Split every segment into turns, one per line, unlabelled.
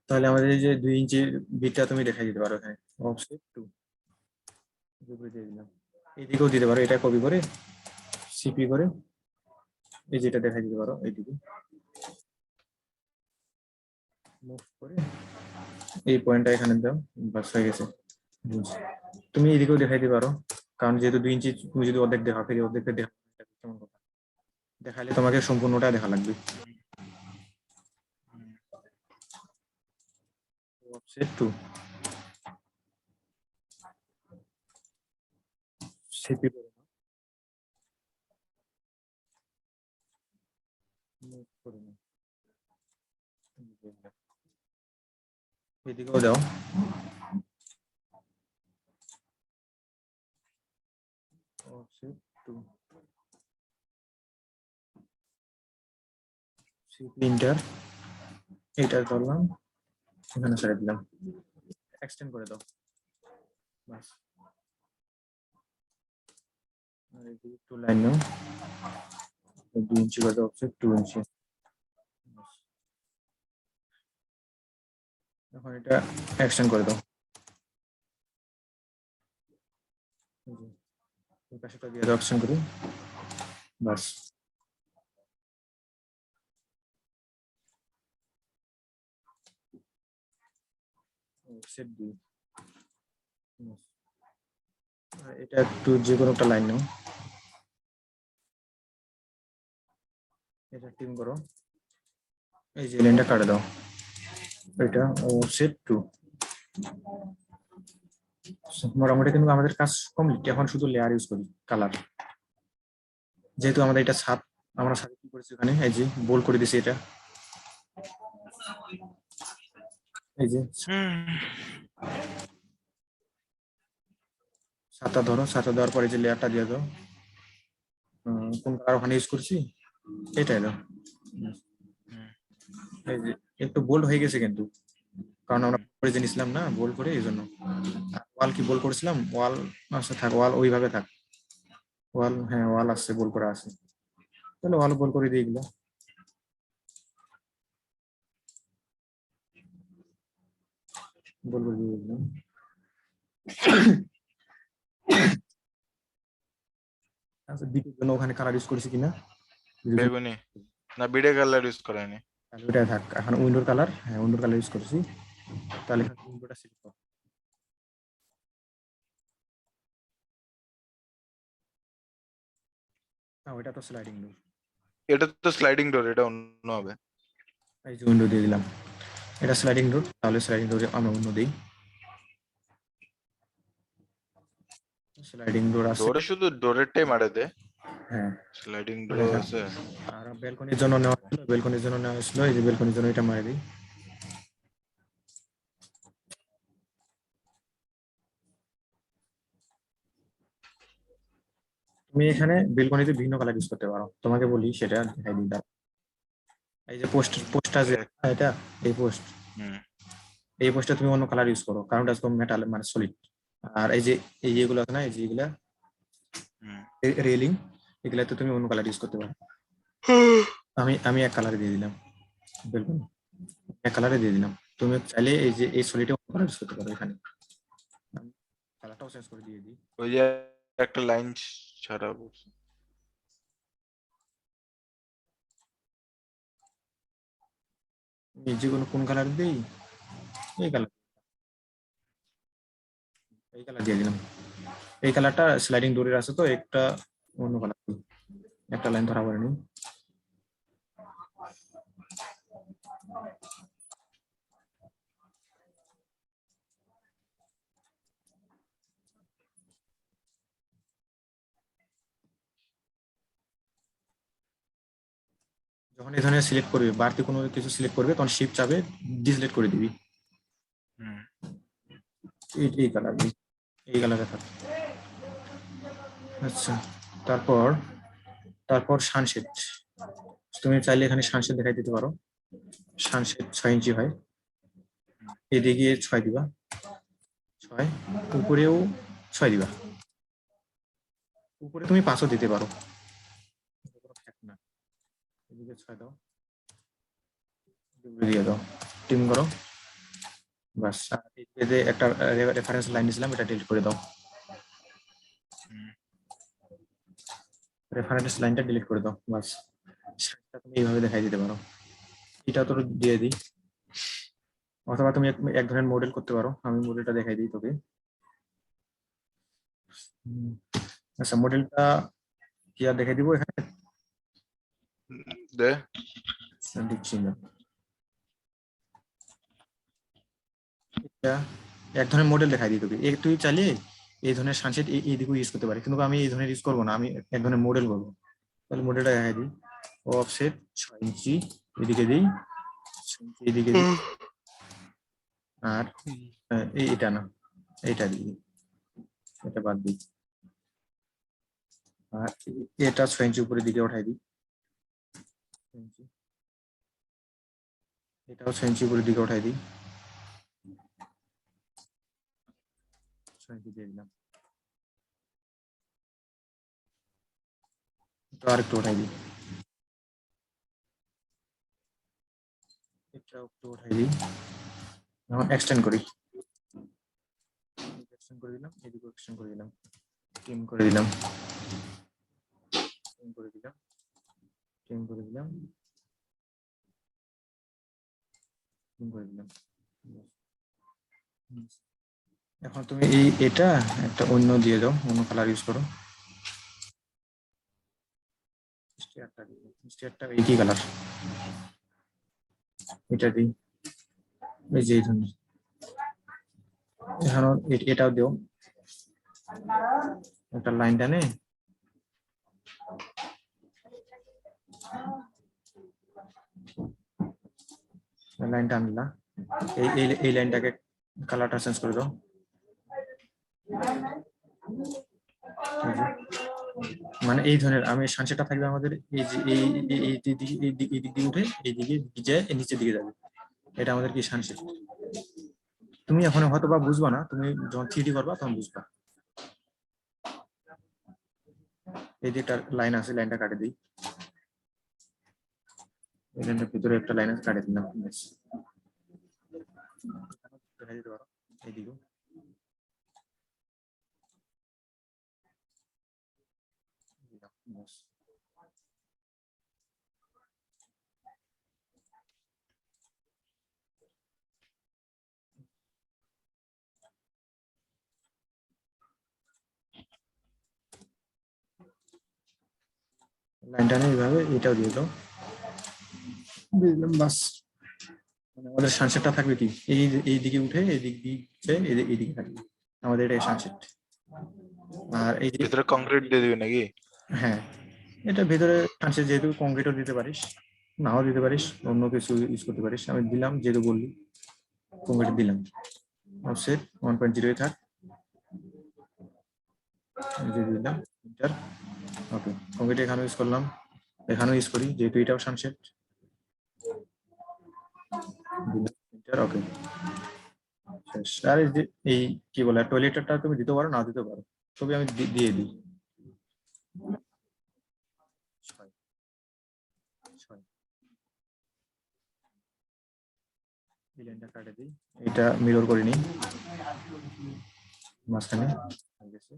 তাহলে আমাদের এই যে 2 ইঞ্চির বিটটা তুমি দেখাই দিতে পারো এখানে অফসেট 2 দিয়ে দিলাম। এইদিকেও দিতে পারো, এটা কপি করে সিপি করে এই যেটা দেখাই দিতে পারো এইদিকে মুভ করে এই পয়েন্টটা এখানে দাও, বাস হয়ে গেছে। তুমি এদিকেও দেখাই দিতে পারো, কারণ যেহেতু 2 ইঞ্চি তুমি যদি অর্ধেক দেখা ফেরি অর্ধেকটা দেখা কেমন কথা, দেখালে তোমাকে সম্পূর্ণটা দেখা লাগবে। অফসেট 2 সিপি করে মুভ করে নাও, এদিকেও দাও অফসেট 2 সিপি ইন্টার এটা করলাম, এখানে ছেড়ে দিলাম, এক্সটেন্ড করে দাও বাস। আর এই 2 লাইন নাও, 2 ইঞ্চি করে দাও অফসেট 2 ইঞ্চি। এখন এটা এক্সটেন্ড করে দাও, এই পাশেটা দিয়ে দাও এক্সটেন্ড করে বাস। অফসেট 2 এটা একটু যে কোনো একটা লাইন নাও, এটা টিম করো, এই যে লাইনটা কাটে দাও, এটা অফসেট 2। মোটামুটি কিন্তু আমাদের কাজ কমপ্লিট, এখন শুধু লেয়ার ইউজ করি কালার। যেহেতু আমাদের এটা ছাদ, আমরা ছাদে কি করেছি ওখানে এই যে বোল্ড করে দিছি, এটা এই যে ছাতা ধরো, ছাতা দেওয়ার পরে যে লেয়ারটা দিয়ে দাও, কোন কালার ওখানে ইউজ করছি এটাই দাও। এই যে একটু বোল্ড হয়ে গেছে কিন্তু, কারণ আমরা পরে জেনেছিলাম না বোল্ড করে, এই জন্য। ওয়াল কি বোল্ড করেছিলাম, ওয়াল আচ্ছা থাক, ওয়াল ওইভাবে থাক, ওয়াল হ্যাঁ ওয়াল আসছে বোল্ড করা আছে, তাহলে ওয়াল বোল্ড করে দিয়ে দিলো, বোল্ড করে দিয়ে দিলাম। আচ্ছা বিটের জন্য ওখানে কালার ইউজ করেছি কিনা,
বেগুনি না বিডে কালার ইউজ করেনি,
তাহলে ওটা থাক। এখন উইন্ডোর কালার, হ্যাঁ উইন্ডোর কালার ইউজ করেছি, তাহলে উইন্ডোটা সিলেক্ট করো। না ওইটা তো স্লাইডিং ডোর,
এটা তো স্লাইডিং ডোর, এটা অন্য হবে।
এই যে উইন্ডো দিয়ে দিলাম, এটা স্লাইডিং ডোর, তাহলে স্লাইডিং ডোরে আমরা অন্য দিই, স্লাইডিং ডোর আছে।
ডোরে শুধু ডোরেরটাই মারে দে,
হ্যাঁ
স্লাইডিং ডোর আছে।
আর ব্যালকনির জন্য নেওয়া হলো, ব্যালকনির জন্য নেওয়া হয়েছিল, এই যে ব্যালকনির জন্য এটা মারে দিই। তুমি এখানে ব্যালকনিতে বিভিন্ন কালার ইউজ করতে পারো, তোমাকে বলি সেটা দেখাই দিই। এই যে পোস্টটা যে এটা, এই পোস্ট, এই পোস্টটা তুমি অন্য কালার ইউজ করো, কারণ এটা তো মেটাল মানে সলিড। আর এই যে এইগুলো আছে না, এই যে এগুলা রেলিং, এগুলাতে তুমি অন্য কালার ইউজ করতে পারো। আমি এক কালারে দিয়ে দিলাম, বেলকনি এক কালারে দিয়ে দিলাম, তুমি চাইলে এই যে এই সলিডে অন্য কালার ইউজ করতে পারো, এখানে কালারটাও চেঞ্জ করে দিয়ে দিই।
ওই যে একটা লাইন ছাড়া বলছে,
যে কোনো কোন কালার দিই, এই কালার, এই কালার দিয়ে দিলাম। এই কালারটা স্লাইডিং ডোরের আছে, তো একটা অন্য কালার, একটা লাইন ধরা পড়েনি। যখন এই ধরনের সিলেক্ট করবে, বাড়তি কোনো কিছু সিলেক্ট করবে, তখন শিফট চাপে ডিসিলেক্ট করে দিবি, এই কালার, এই কালারে থাকে। আচ্ছা তারপর তারপর সানশেড, তুমি চাইলে এখানে সানশেড দেখাই দিতে পারো, সানশেড 6 ইঞ্চি হয়, এদিকে 6 দিবা, 6 উপরেও 6 দিবা, উপরে তুমি 5ও দিতে পারো, এদিকে 6 দাও, দিয়ে দাও, টিম করো, বাস। এই যে একটা রেফারেন্স লাইন দিয়েছিলাম, এটা ডিলিট করে দাও, রেফারেন্স লাইনটা ডিলিট করে দাও, বাস। সেটা তুমি এইভাবে দেখাই দিতে পারো। এটা তো দিয়ে দিই, অথবা তুমি এক ধরনের মডেল করতে পারো, আমি মডেলটা দেখাই দিই তোকে। আচ্ছা, মডেলটা কি আর দেখাই দিব এখানে?
দে
দিচ্ছি না। এটা এক ধরনের মডেল দেখাই দিই তোকে, তুই চাইলে এই ধরনের সানসেট এই দিকেও ইউজ করতে পারি, কিন্তু আমি এই ধরনের ইউজ করবো না, আমি এক ধরনের মডেল করবো। তাহলে মডেলটা দেখাই দিই, অফসেট 6 ইঞ্চি এদিকে দিই, 6 ইঞ্চি এদিকে দিই, আর এটা না, এইটা দিই, এটা বাদ দিই, আর এটা 6 ইঞ্চি উপরের দিকে উঠাই দিই, 6 ইঞ্চি। এটাও 6 ইঞ্চি উপরের দিকে উঠাই দিই, 6 ইঞ্চি দিয়ে দিলাম। তো আর একটু উঠাই দিই, এটা একটু উঠাই দিই, এখন এক্সটেন্ড করি, এক্সটেন্ড করে দিলাম, এদিকে এক্সটেন্ড করে দিলাম, ট্রিম করে দিলাম, ট্রিম করে দিলাম, ট্রিম করে দিলাম, ট্রিম করে দিলাম। এখন তুমি এটা একটা অন্য দিয়ে দাও, অন্য কালার ইউজ করো, স্টিয়ারটা দিই, স্টিয়ারটা একই কালার, এটা দিই, এই যে এই ধরনের। এখন এটাও দিও, একটা লাইন টানে লাইনটা আনলা, এই লাইনটাকে কালারটা চেঞ্জ করে দাও, মানে এই ধরনের আমি সানসেটটা থাকবে আমাদের এই যে এই দিক দিয়ে উঠে এই দিকে যায়, নিচের দিকে যাবে, এটা আমাদের কি সানসেট। তুমি এখন হয়তো বা বুঝবা না, তুমি যখন 3D করবা তখন বুঝবা। এই যে একটা লাইন আছে, লাইনটা কাটে দিই, এই লাইনটার ভিতরে একটা লাইন আছে, কাটে দিলাম, দেখা দিতে পারো এইদিকে। লাইনটা এইভাবে এটাও দিয়ে দাও, বুঝলাম, বাস। মানে আমাদের সানসেটটা থাকবে কি এই দিকে উঠে এই দিক দিয়ে এইদিকে থাকবে, আমাদের এটা সানসেট। আর এই যে
ভিতরে কংক্রিট দিয়ে দিবি নাকি?
হ্যাঁ, এটা ভেতরে সানসেট, যেহেতু কংক্রিটও দিতে পারিস, নাও দিতে পারিস, অন্য কিছু ইউজ করতে পারিস, আমি দিলাম যেহেতু বললি কংক্রিট দিলাম। অফসেট 1.0 থাক, দিলাম এন্টার, ওকে। কংক্রিট এখানে ইউজ করলাম, এখানেও ইউজ করি যেহেতু এটাও সানসেট, এন্টার, ওকে। আর এই কি বলে টয়লেটটা তুমি দিতে পারো, না দিতে পারো, তবে আমি দিয়ে দিই, 6 এই লাইনটা কাটে দিই, এটা মিরর করে নিই মাঝখানে, হয়ে গেছে।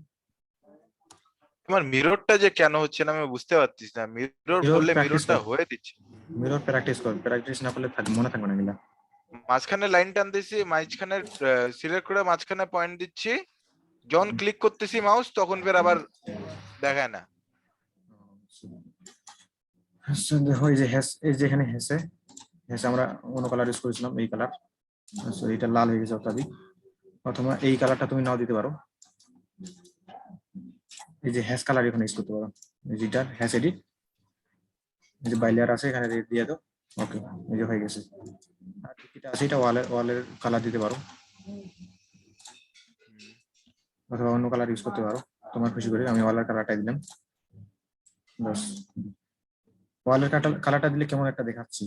তোমার মিররটা যে কেন হচ্ছে না আমি বুঝতে পারছি না, মিরর
মিরর
বললে
প্র্যাকটিস
মিররটা
কর,
হয়ে দিচ্ছে।
মিরর প্র্যাকটিস কর, প্র্যাকটিস না করলে মনে থাকবে না এগুলা।
মাঝখানে লাইন টানতেছি, মাঝখানে সিলেক্ট করে মাঝখানে পয়েন্ট দিচ্ছি, যখন ক্লিক করতেছি মাউস তখন ফের আবার দেখায় না।
আচ্ছা, দেখো এই যে হ্যাশ, এই যে এখানে হ্যাশে আমরা অন্য কালার ইউজ করেছিলাম, এই কালার, আচ্ছা এটা লাল হয়ে গেছে অত্যাধিক, অথবা এই কালারটা তুমি নাও দিতে পারো, এই যে হ্যাশ কালার এখানে ইউজ করতে পারো, এই যেটা হ্যাশ এডিট, এই যে বাইলার আছে এখানে রেড দিয়ে দাও, ওকে, এই যে হয়ে গেছে। আর যেটা আছে এটা ওয়ালের কালার দিতে পারো, অথবা অন্য কালার ইউজ করতে পারো, তোমার খুশি করে। আমি ওয়ালের কালারটা দিলাম, বাস। ওয়ালের কালারটা দিলে কেমন একটা দেখাচ্ছি,